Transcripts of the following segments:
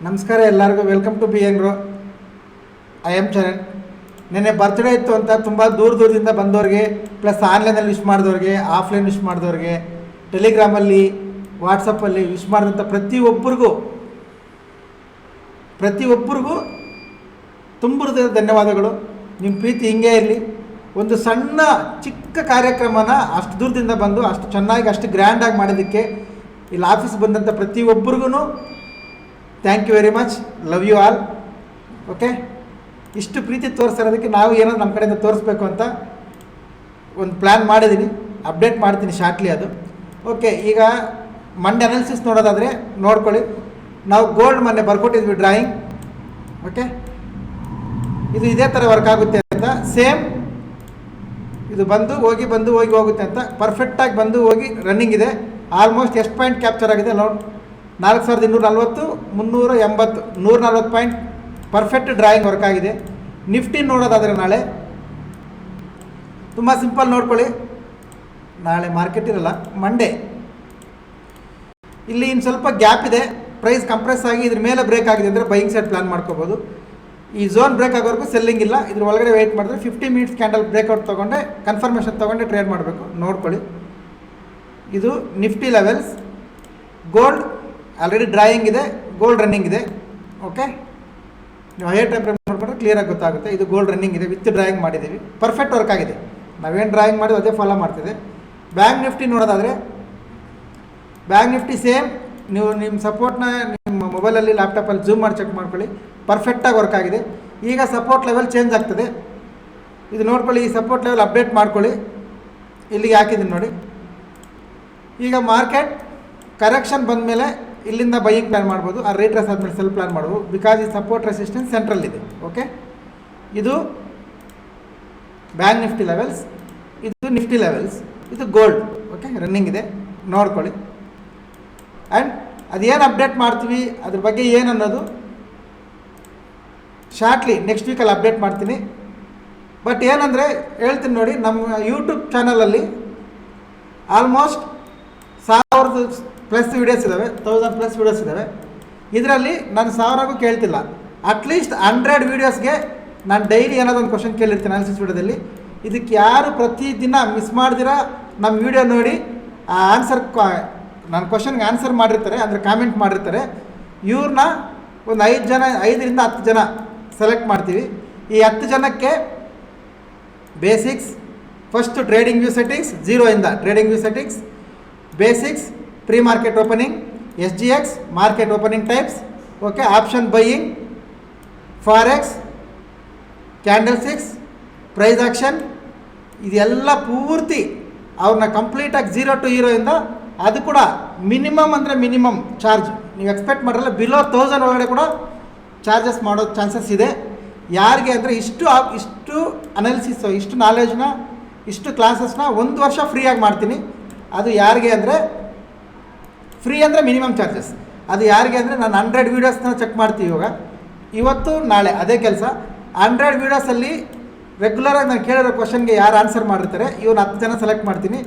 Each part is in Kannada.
ನಮಸ್ಕಾರ ಎಲ್ಲರಿಗೂ, welcome to B N grow. I am Charan. ನೆನ್ನೆ ಬರ್ತ್ಡೇ ಇತ್ತು ಅಂತ ತುಂಬ ದೂರದಿಂದ ಬಂದವ್ರಿಗೆ, ಪ್ಲಸ್ ಆನ್ಲೈನಲ್ಲಿ ವಿಶ್ ಮಾಡಿದವ್ರಿಗೆ, ಆಫ್ಲೈನ್ ವಿಶ್ ಮಾಡಿದವ್ರಿಗೆ, ಟೆಲಿಗ್ರಾಮಲ್ಲಿ, ವಾಟ್ಸಪ್ಪಲ್ಲಿ ವಿಶ್ ಮಾಡಿದಂಥ ಪ್ರತಿಯೊಬ್ಬರಿಗೂ ತುಂಬ ಹೃದಯದ ಧನ್ಯವಾದಗಳು. ನಿಮ್ಮ ಪ್ರೀತಿ ಹಿಂಗೇ ಇರಲಿ. ಒಂದು ಸಣ್ಣ ಚಿಕ್ಕ ಕಾರ್ಯಕ್ರಮನ ಅಷ್ಟು ದೂರದಿಂದ ಬಂದು ಅಷ್ಟು ಚೆನ್ನಾಗಿ ಅಷ್ಟು ಗ್ರ್ಯಾಂಡಾಗಿ ಮಾಡೋದಕ್ಕೆ ಇಲ್ಲಿ ಆಫೀಸ್ ಬಂದಂಥ ಪ್ರತಿಯೊಬ್ಬರಿಗೂ thank you very much. Love you all. Okay, ಇಷ್ಟು ಪ್ರೀತಿ ತೋರಿಸಿರೋದಕ್ಕೆ ನಾವು ಏನೋ ನಮ್ಮ ಕಡೆಯಿಂದ ತೋರಿಸ್ಬೇಕು ಅಂತ ಒಂದು ಪ್ಲ್ಯಾನ್ ಮಾಡಿದ್ದೀನಿ. ಅಪ್ಡೇಟ್ ಮಾಡ್ತೀನಿ ಶಾರ್ಟ್ಲಿ ಅದು. ಓಕೆ, ಈಗ ಮಂಡೆ ಅನಾಲಿಸಿಸ್ ನೋಡೋದಾದರೆ ನೋಡ್ಕೊಳ್ಳಿ. ನಾವು ಗೋಲ್ಡ್ ಮೊನ್ನೆ ಬರ್ಕೊಟ್ಟಿದ್ವಿ ಡ್ರಾಯಿಂಗ್. ಓಕೆ, ಇದು ಇದೇ ಥರ ವರ್ಕ್ ಆಗುತ್ತೆ ಅಂತ. ಸೇಮ್ ಇದು ಬಂದು ಹೋಗಿ ಹೋಗುತ್ತೆ ಅಂತ ಪರ್ಫೆಕ್ಟಾಗಿ ಬಂದು ಹೋಗಿ ರನ್ನಿಂಗ್ ಇದೆ. ಆಲ್ಮೋಸ್ಟ್ ಎಷ್ಟು ಪಾಯಿಂಟ್ ಕ್ಯಾಪ್ಚರ್ ಆಗಿದೆ ನೋಡಿ, 4240, 380, 140 ಪಾಯಿಂಟ್ ಪರ್ಫೆಕ್ಟ್ ಡ್ರಾಯಿಂಗ್ ವರ್ಕ್ ಆಗಿದೆ. ನಿಫ್ಟಿ ನೋಡೋದಾದರೆ ನಾಳೆ ತುಂಬ ಸಿಂಪಲ್ ನೋಡ್ಕೊಳ್ಳಿ. ನಾಳೆ ಮಾರ್ಕೆಟ್ ಇರಲ್ಲ, ಮಂಡೇ. ಇಲ್ಲಿ ಇನ್ನು ಸ್ವಲ್ಪ ಗ್ಯಾಪ್ ಇದೆ, ಪ್ರೈಸ್ ಕಂಪ್ರೆಸ್ ಆಗಿ ಇದ್ರ ಮೇಲೆ ಬ್ರೇಕ್ ಆಗಿದೆ ಅಂದರೆ ಬೈಯಿಂಗ್ ಸೈಡ್ ಪ್ಲಾನ್ ಮಾಡ್ಕೋಬೋದು. ಈ ಝೋನ್ ಬ್ರೇಕ್ ಆಗೋವರೆಗೂ ಸೆಲ್ಲಿಂಗ್ ಇಲ್ಲ. ಇದ್ರ ಒಳಗಡೆ ವೆಯ್ಟ್ ಮಾಡಿದ್ರೆ 50 ಮಿನಿಟ್ಸ್ ಕ್ಯಾಂಡಲ್ ಬ್ರೇಕ್ಔಟ್ ತೊಗೊಂಡೆ ಕನ್ಫರ್ಮೇಷನ್ ತೊಗೊಂಡೆ ಟ್ರೇಡ್ ಮಾಡಬೇಕು. ನೋಡ್ಕೊಳ್ಳಿ, ಇದು Nifty levels. Gold already drawing ಇದೆ, ಗೋಲ್ಡ್ ರನ್ನಿಂಗ್ ಇದೆ. ಓಕೆ, ನೀವು ಹೈಯರ್ ಟೈಮ್ ಫ್ರೇಮ್ ನೋಡ್ಕೊಂಡ್ರೆ ಕ್ಲಿಯರಾಗಿ ಗೊತ್ತಾಗುತ್ತೆ. ಇದು ಗೋಲ್ಡ್ ರನ್ನಿಂಗ್ ಇದೆ, ವಿತ್ ಡ್ರಾಯಿಂಗ್ ಮಾಡಿದ್ದೀವಿ. ಪರ್ಫೆಕ್ಟ್ ವರ್ಕ್ ಆಗಿದೆ. ನಾವೇನು ಡ್ರಾಯಿಂಗ್ ಮಾಡಿದ್ವಿ ಅದೇ ಫಾಲೋ ಮಾಡ್ತಿದೆ. ಬ್ಯಾಂಕ್ ನಿಫ್ಟಿ ನೋಡೋದಾದರೆ ಬ್ಯಾಂಕ್ ನಿಫ್ಟಿ ಸೇಮ್. ನೀವು ನಿಮ್ಮ ಸಪೋರ್ಟ್ನ ನಿಮ್ಮ ಮೊಬೈಲಲ್ಲಿ ಲ್ಯಾಪ್ಟಾಪಲ್ಲಿ ಝೂಮ್ ಮಾಡಿ ಚೆಕ್ ಮಾಡ್ಕೊಳ್ಳಿ. ಪರ್ಫೆಕ್ಟಾಗಿ ವರ್ಕ್ ಆಗಿದೆ. ಈಗ ಸಪೋರ್ಟ್ ಲೆವೆಲ್ ಚೇಂಜ್ ಆಗ್ತದೆ. ಇದು ನೋಡ್ಕೊಳ್ಳಿ, ಈ ಸಪೋರ್ಟ್ ಲೆವೆಲ್ ಅಪ್ಡೇಟ್ ಮಾಡ್ಕೊಳ್ಳಿ. ಇಲ್ಲಿಗೆ ಹಾಕಿದ್ದೀನಿ ನೋಡಿ. ಈಗ ಮಾರ್ಕೆಟ್ ಕರೆಕ್ಷನ್ ಬಂದ ಮೇಲೆ ಇಲ್ಲಿಂದ ಬೈಯಿಂಗ್ ಪ್ಲಾನ್ ಮಾಡ್ಬೋದು, ಆ ರೇಟ್ರೆಸ್ ಆದಮೇಲೆ ಸೆಲ್ ಪ್ಲಾನ್ ಮಾಡ್ಬೋದು. ಬಿಕಾಸ್ ಈ ಸಪೋರ್ಟ್ ರೆಸಿಸ್ಟೆನ್ಸ್ ಸೆಂಟ್ರಲ್ ಇದೆ. ಓಕೆ, ಇದು ಬ್ಯಾಂಕ್ ನಿಫ್ಟಿ ಲೆವೆಲ್ಸ್, ಇದು ನಿಫ್ಟಿ ಲೆವೆಲ್ಸ್, ಇದು ಗೋಲ್ಡ್. ಓಕೆ, ರನ್ನಿಂಗ್ ಇದೆ, ನೋಡ್ಕೊಳ್ಳಿ. ಆ್ಯಂಡ್ ಅದೇನು ಅಪ್ಡೇಟ್ ಮಾಡ್ತೀವಿ ಅದ್ರ ಬಗ್ಗೆ ಏನು ಅನ್ನೋದು ಶಾರ್ಟ್ಲಿ ನೆಕ್ಸ್ಟ್ ವೀಕಲ್ಲಿ ಅಪ್ಡೇಟ್ ಮಾಡ್ತೀನಿ. ಬಟ್ ಏನಂದರೆ ಹೇಳ್ತೀನಿ ನೋಡಿ, ನಮ್ಮ ಯೂಟ್ಯೂಬ್ ಚಾನಲಲ್ಲಿ ಆಲ್ಮೋಸ್ಟ್ 1000+ ವೀಡಿಯೋಸ್ ಇದ್ದಾವೆ, 1000+ ವೀಡಿಯೋಸ್ ಇದ್ದಾವೆ. ಇದರಲ್ಲಿ ನಾನು 1000ಗೂ ಕೇಳ್ತಿಲ್ಲ. ಅಟ್ಲೀಸ್ಟ್ 100 ವೀಡಿಯೋಸ್ಗೆ ನಾನು ಡೈಲಿ ಏನಾದರೂ ಒಂದು ಕ್ವಶನ್ ಕೇಳಿರ್ತೀನಿ ಅನಾಲಿಸಿಸ್ ವೀಡಿಯೋದಲ್ಲಿ. ಇದಕ್ಕೆ ಯಾರು ಪ್ರತಿದಿನ ಮಿಸ್ ಮಾಡ್ದಿರ ನಮ್ಮ ವೀಡಿಯೋ ನೋಡಿ ಆ ಆನ್ಸರ್ ನನ್ನ ಕ್ವಶನ್ಗೆ ಆನ್ಸರ್ ಮಾಡಿರ್ತಾರೆ, ಅಂದರೆ ಕಾಮೆಂಟ್ ಮಾಡಿರ್ತಾರೆ, ಇವ್ರನ್ನ ಒಂದು 5ರಿಂದ 10 ಜನ ಸೆಲೆಕ್ಟ್ ಮಾಡ್ತೀವಿ. ಈ 10 ಜನಕ್ಕೆ basics, first TradingView settings, 0ಇಂದ TradingView settings, basics, pre market opening, SGX, market opening types, okay, option buying, forex, candlesticks, price action, ಇದೆಲ್ಲ ಪೂರ್ತಿ ಅವ್ರನ್ನ ಕಂಪ್ಲೀಟಾಗಿ 0 to 0ಇಂದ. ಅದು ಕೂಡ ಮಿನಿಮಮ್ ಅಂದರೆ ಮಿನಿಮಮ್ ಚಾರ್ಜ್ ನೀವು ಎಕ್ಸ್ಪೆಕ್ಟ್ ಮಾಡಿರಲ್ಲ, ಬಿಲೋ 1000 ಒಳಗಡೆ ಕೂಡ ಚಾರ್ಜಸ್ ಮಾಡೋ ಚಾನ್ಸಸ್ ಇದೆ. ಯಾರಿಗೆ ಅಂದರೆ ಇಷ್ಟು ಅನಾಲಿಸಿಸು, ಇಷ್ಟು ನಾಲೆಜ್ನ, ಇಷ್ಟು ಕ್ಲಾಸಸ್ನ 1 ವರ್ಷ ಫ್ರೀಯಾಗಿ ಮಾಡ್ತೀನಿ. ಅದು ಯಾರಿಗೆ ಅಂದರೆ ಫ್ರೀ ಅಂದರೆ ಮಿನಿಮಮ್ ಚಾರ್ಜಸ್. ಅದು ಯಾರಿಗೆ ಅಂದರೆ ನಾನು 100 ವೀಡಿಯೋಸ್ನ ಚೆಕ್ ಮಾಡ್ತೀವಿ ಇವಾಗ, ಇವತ್ತು ನಾಳೆ ಅದೇ ಕೆಲಸ. 100 ವೀಡಿಯೋಸಲ್ಲಿ ರೆಗ್ಯುಲರಾಗಿ ನಾನು ಕೇಳಿರೋ ಕ್ವಶನ್ಗೆ ಯಾರು ಆನ್ಸರ್ ಮಾಡಿರ್ತಾರೆ ಇವ್ನು 10 ಜನ ಸೆಲೆಕ್ಟ್ ಮಾಡ್ತೀನಿ.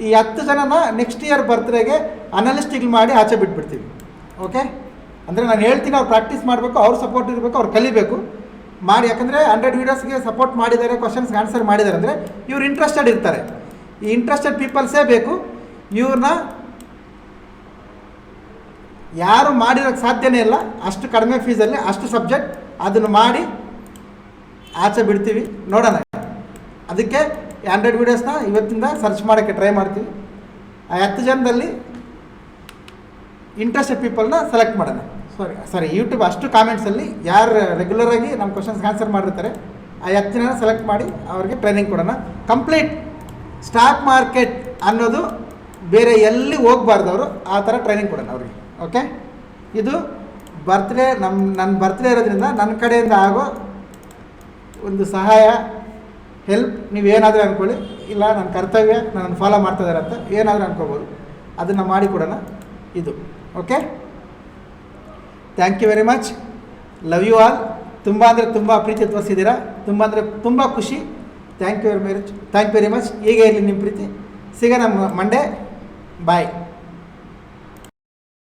ಈ 10 ಜನನ ನೆಕ್ಸ್ಟ್ ಇಯರ್ ಬರ್ತ್ಡೇಗೆ ಅನಾಲಿಸ್ಟಿಗಳು ಮಾಡಿ ಆಚೆ ಬಿಟ್ಬಿಡ್ತೀವಿ. ಓಕೆ, ಅಂದರೆ ನಾನು ಹೇಳ್ತೀನಿ, ಅವ್ರು ಪ್ರಾಕ್ಟೀಸ್ ಮಾಡಬೇಕು, ಅವ್ರು ಸಪೋರ್ಟ್ ಇರಬೇಕು, ಅವ್ರು ಕಲಿಬೇಕು ಮಾಡಿ. ಯಾಕಂದರೆ 100 ವೀಡಿಯೋಸ್ಗೆ ಸಪೋರ್ಟ್ ಮಾಡಿದ್ದಾರೆ, ಕ್ವಶನ್ಸ್ಗೆ ಆನ್ಸರ್ ಮಾಡಿದ್ದಾರೆ ಅಂದರೆ ಇವ್ರು ಇಂಟ್ರೆಸ್ಟೆಡ್ ಇರ್ತಾರೆ. ಈ ಇಂಟ್ರೆಸ್ಟೆಡ್ ಪೀಪಲ್ಸೇ ಬೇಕು. ಇವ್ರನ್ನ ಯಾರು ಮಾಡಿರೋಕ್ಕೆ ಸಾಧ್ಯನೇ ಇಲ್ಲ. ಅಷ್ಟು ಕಡಿಮೆ ಫೀಸಲ್ಲಿ ಅಷ್ಟು ಸಬ್ಜೆಕ್ಟ್ ಅದನ್ನು ಮಾಡಿ ಆಚೆ ಬಿಡ್ತೀವಿ. ನೋಡೋಣ. ಅದಕ್ಕೆ 100 ವೀಡಿಯೋಸ್ನ ಇವತ್ತಿಂದ ಸರ್ಚ್ ಮಾಡೋಕ್ಕೆ ಟ್ರೈ ಮಾಡ್ತೀವಿ. ಆ 10 ಜನದಲ್ಲಿ ಇಂಟ್ರೆಸ್ಟೆಡ್ ಪೀಪಲ್ನ ಸೆಲೆಕ್ಟ್ ಮಾಡೋಣ. ಸಾರಿ ಯೂಟ್ಯೂಬ್ ಅಷ್ಟು ಕಾಮೆಂಟ್ಸಲ್ಲಿ ಯಾರು ರೆಗ್ಯುಲರಾಗಿ ನಮ್ಮ ಕ್ವಶನ್ಸ್ಗೆ ಆನ್ಸರ್ ಮಾಡಿರ್ತಾರೆ ಆ 10 ಜನ ಸೆಲೆಕ್ಟ್ ಮಾಡಿ ಅವ್ರಿಗೆ ಟ್ರೈನಿಂಗ್ ಕೊಡೋಣ. ಕಂಪ್ಲೀಟ್ ಸ್ಟಾಕ್ ಮಾರ್ಕೆಟ್ ಅನ್ನೋದು ಬೇರೆ ಎಲ್ಲಿ ಹೋಗಬಾರ್ದು, ಅವರು ಆ ಥರ ಟ್ರೈನಿಂಗ್ ಕೊಡೋಣ ಅವ್ರಿಗೆ. ಓಕೆ, ಇದು ಬರ್ತ್ಡೇ ನನ್ನ ಬರ್ತ್ಡೇ ಇರೋದ್ರಿಂದ ನನ್ನ ಕಡೆಯಿಂದ ಆಗೋ ಒಂದು ಸಹಾಯ, ಹೆಲ್ಪ್. ನೀವೇನಾದರೂ ಅಂದ್ಕೊಳ್ಳಿ, ಇಲ್ಲ ನನ್ನ ಕರ್ತವ್ಯ ನಾನು ಫಾಲೋ ಮಾಡ್ತಾಯಿದ್ದಾರೆ ಅಂತ ಏನಾದರೂ ಅಂದ್ಕೋಬೋದು, ಅದನ್ನು ಮಾಡಿಕೊಡೋಣ. ಇದು okay. Thank you very much. Love you all. ತುಂಬ ಅಂದರೆ ತುಂಬ ಪ್ರೀತಿ ತೋರಿಸಿದ್ದೀರಾ. ತುಂಬ ಅಂದರೆ ತುಂಬ ಖುಷಿ. Thank you very much. ಹೀಗೆ ಇರಲಿ ನಿಮ್ಮ ಪ್ರೀತಿ. ಸಿಗೋಣ ಮಂಡೇ. ಬಾಯ್.